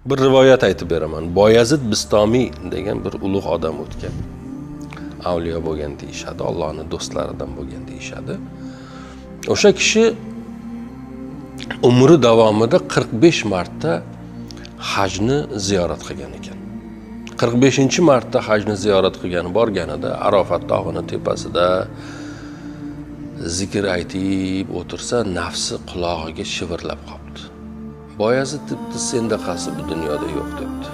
Bir rivoyat aytib beraman. Boyazid Bistomiy degan bir ulug' odam o'tgan. Avliyo bo'lgan deyishadi, Allohning do'stlaridan bo'lgan deyishadi. O'sha kishi umri davomida 45 marta hajni ziyorat qilgan ekan. 45-marta hajni ziyorat qilgani borganida Arofat tog'ining tepasida zikr aytib o'tirsa, nafsi qulog'iga shivirlab qoldi. Boyazid debdi, sendaqasi bu dunyoda yo'q debdi.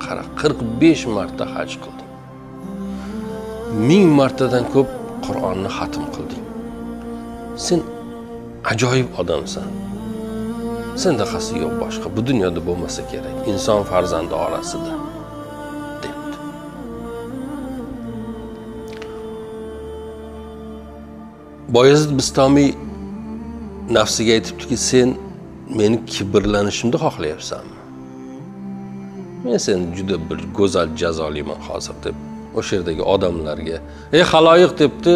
Qara, 45 marta haj qilding. 1000 martadan ko'p Qur'onni xatm qilding. Sen ajoyib odamsan. Sendaqasi yo'q boshqa. Bu dunyoda bo'lmasa kerak. Inson farzandi orasida. debdi. Boyazid Bistomiy nafsiga aytibdiki, sen meni kibrlanishimni xohlayapsanmi? Men seni juda bir go'zal jazolayman hozir deb o'sha yerdagi odamlarga, "Ey xaloyiq" debdi.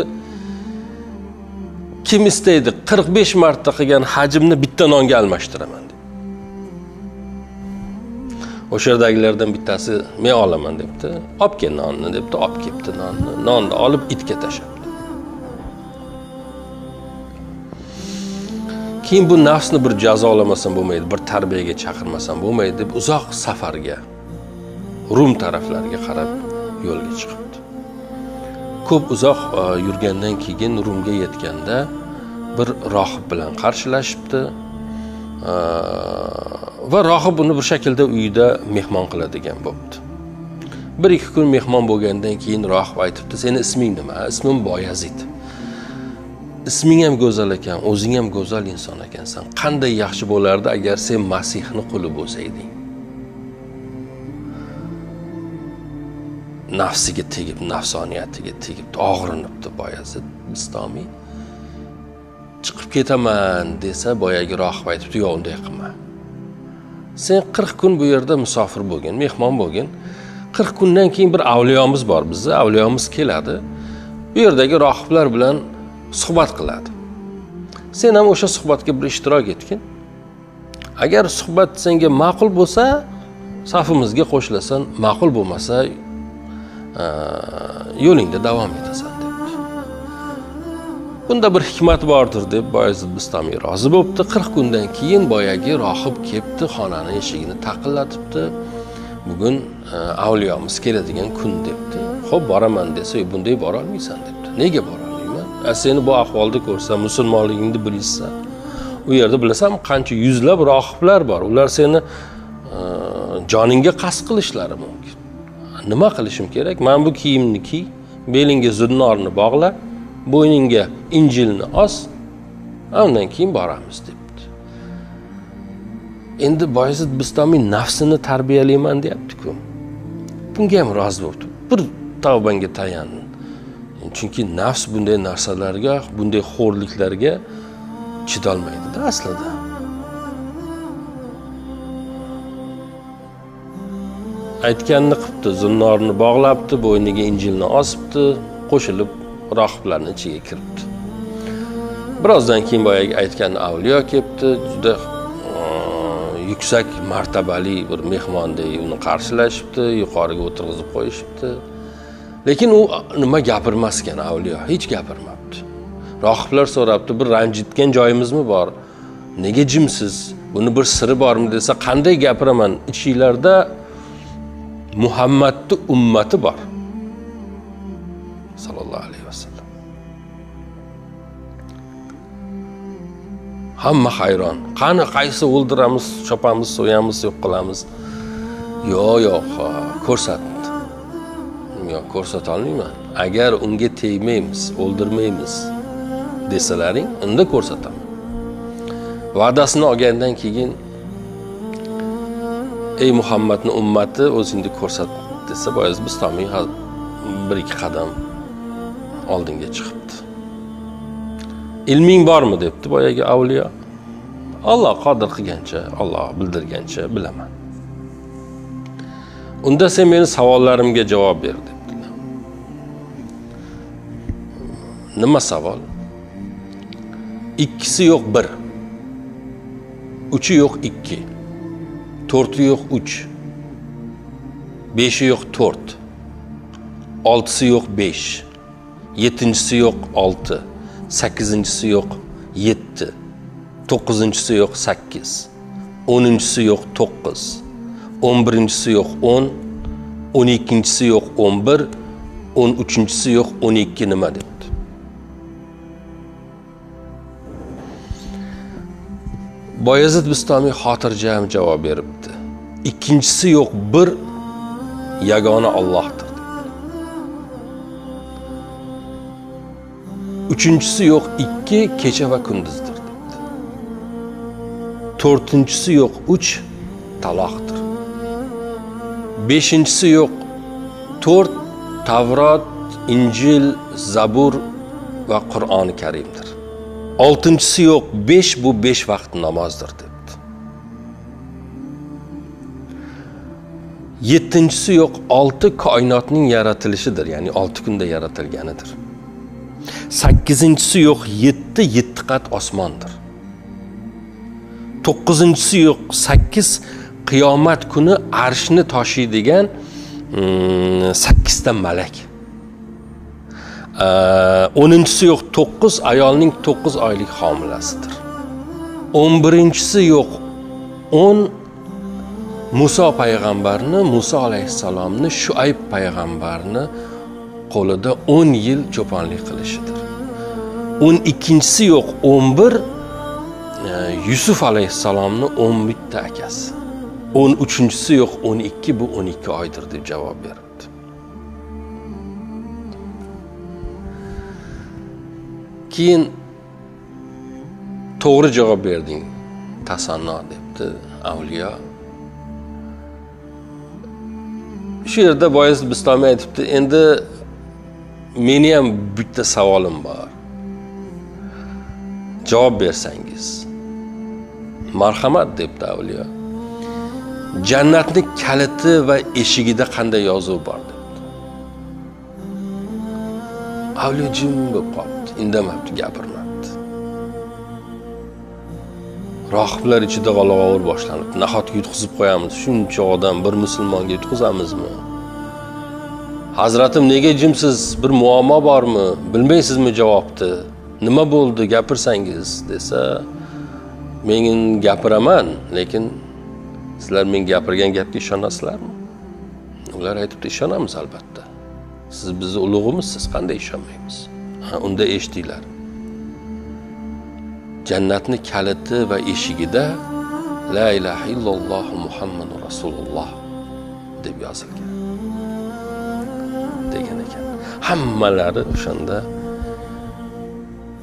Kim istaydi 45 marta qilgan hajimni bitta nonga almashtiraman deb. O'sha yerdagilardan bittasi "Men olaman" debdi. "Olib kel nonni" debdi. Olib kelibdi nonni. Nonni olib itga tashlabdi. Keyin bu nafsni bir jazolamasam bo'lmaydi, bir tarbiyaga chaqirmasam bo'lmaydi deb uzoq safarga Rum taraflariga qarab yo'lga chiqibdi. Ko'p uzoq yurgandan keyin Rumga yetganda bir rohib bilan qarshilashibdi va rohib uni bir shaklda uyida mehmon qiladigan bo'libdi. 1-2 kun mehmon bo'lgandan keyin rohib aytibdi, "Seni isming nima?" "Ismim Boyazid." "Isming ham go'zal ekan, o'zing ham go'zal inson ekansan. Qanday yaxshi bo'lardi agar sen Masihni quli bo'lsayding?" Nafsiga tegib, nafsoniyatiga tegib, og'rinibdi Boyazid Bistomiy. Chiqib ketaman desa, boyagi rohib aytibdi, "Yo'q, unday qilma. Sen 40 kun bu yerda musofir bo'lgin, mehmon bo'lgin. 40 kundan keyin bir avliyomiz bor bizda, avliyomiz keladi. Bu yerdagi rohiblar bilan suhbat qiladi. Sen ham o'sha suhbatga bir ishtirok etgin. Agar suhbat senga ma'qul bo'lsa, safimizga qo'shilasan, ma'qul bo'lmasa, yo'lingda davom etasan" debdi. Bunda bir hikmat bordir deb Boyazid Bistomiy rozi bo'libdi. 40 kundan keyin boyagi rohib kelibdi, xonaning eshigini taqillatibdi. "Bugun avliyomiz keladigan kun" debdi. "Xo'p, boraman" desa, "Bunday bora olmaysan" debdi. "Nega bora olmayman? Seni bu ahvolda ko'rsam, musulmonligingni bilsa, u yerda bilasanmi qancha yuzlab rohiblar bor. Ular seni joningga qasd qilishlari mumkin. Nima qilishim kerak? Men bu kiyimni kiy, belingga zunnorni bog'la, bo'yningga Injilni os, undan keyin boramiz" debdi. Endi Boyazid Bistomiy nafsini tarbiyalayman deyapti-ku. Bunga ham rozi bo'ldi. Bir tavbanga tayandim. Chunki nafs bunday narsalarga, bunday xo'rliklarga chidolmaydi-da aslida. Aytganini qilibdi, zunnorni bog'labdi, bo'yniga Injilni osibdi, qo'shilib rohiblarning ichiga kiribdi. Birozdan keyin boyagi aytgan avliyo kelibdi, juda yuksak martabali bir mehmondek uni qarshilashibdi, yuqoriga o'tirg'izib qo'yishibdi. Lekin u nima gapirmas ekan avliyo, hech gapirmabdi. Rohiblar so'rabdi, "Bir ranjitgan joyimizmi bor? Nega jimsiz? Buni bir siri bormi?" desa, "Qanday gapiraman? Ichinglarda Muhammadning ummati bor." Sallallohu alayhi vasallam. Hamma hayron. "Qani qaysi o'ldiramiz, chopamiz, so'yamiz, yo'q qilamiz?" "Yo'q, ko'rsat." "Yo'q, ko'rsata olmayman. Agar unga tegmaymiz, o'ldirmaymiz desalaring, unda ko'rsataman." Va'dasini olgandan keyin, "Ey Muhammadning ummati, o'zingni ko'rsat" desa, Boyazid Bistomiy 1-2 qadam oldinga chiqibdi. "Ilming bormi?" debdi boyagi avliyo. "Alloh qodir qilgancha, Alloh bildirgancha bilaman." "Unda sen meni savollarimga javob ber" debdi. "Nima savol?" "Ikkisi yo'q 1, 3 yo'q 2, 4'i yo'q 3, 5'i yo'q 4, 6'sı yo'q 5, 7'si yo'q 6, 8'si yo'q 7, 9'si yo'q 8, 10'si yo'q 9, 11'si yo'q 10, 12'si yo'q 11, 13'si yo'q 12 nima debdi. Bayezid Bistami xotirjam javob beribdi. Ikkinchisi yo'q bir yagona Allohdir. Uchinchisi yo'q 2 kecha va kunduzdir debdi. To'rtinchisi yo'q 3 taloqdir. Beshinchisi yo'q 4 Tavrot, Injil, Zabur va Qur'oni Karimdir. Oltinchisi yo'q 5 bu 5 vaqt namozdir debdi. Yettinchisi yo'q 6 koinotning yaratilishidir, ya'ni 6 kunda yaratilganidir. Sakkizinchisi yo'q 7 qat osmondir. To'qqizinchisi yo'q 8 qiyomat kuni arshni toshiydigan 8 ta malak. 10'si yo'q 9 ayolning 9 oylik homilasidir. 11'si yo'q 10 Musa payg'ambarni, Musa alayhissalomni, Shuayb payg'ambarni qo'lida 10 yil cho'ponlik qilishidir. 12'si yo'q 11 Yusuf alayhissalomni 11 ta akasi. 13'si yo'q 12 bu 12 oydir deb javob beribdi. Keyin to'g'ri javob berding, tasanno debdi avliyo. Shu yerda Bayezid Bistami aytibdi, endi meni ham bitta savolim bor. Javob bersangiz. Marhamat debdi avliyo. Jannatning kaliti va eshigida qanday yozuv bor debdi. Avliyo jim bo'lib qoldi, indamabdi, gapirmabdi. Rohiblar ichida g'alavor boshlanibdi. Nahotki yutqizib qo'yamiz, shuncha odam bir musulmonga yutqizamizmi? Hazratim, nega jimsiz? Bir muammo bormi? Bilmaysizmi javobni? Nima bo'ldi? Gapirsangiz desa, men gapiraman, lekin sizlar men gapirgan gapga ishonasizlarmi? Ular aytibdi, ishonamiz albatta. Siz bizni ulug'imizsiz, qanday ishonmaymiz? Unda eshitdinglar. Jannatning kaliti va eshigida la ilaha illalloh Muhammadur Rasululloh deb yozilgan. Degan ekan. Hammalari o'shanda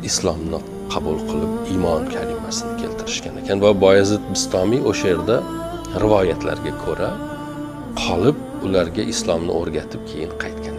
islomni qabul qilib iymon kalimasini keltirishgan ekan va Bayezid Bistami o'sha yerda rivoyatlarga ko'ra qolib ularga islomni o'rgatib keyin qaytgan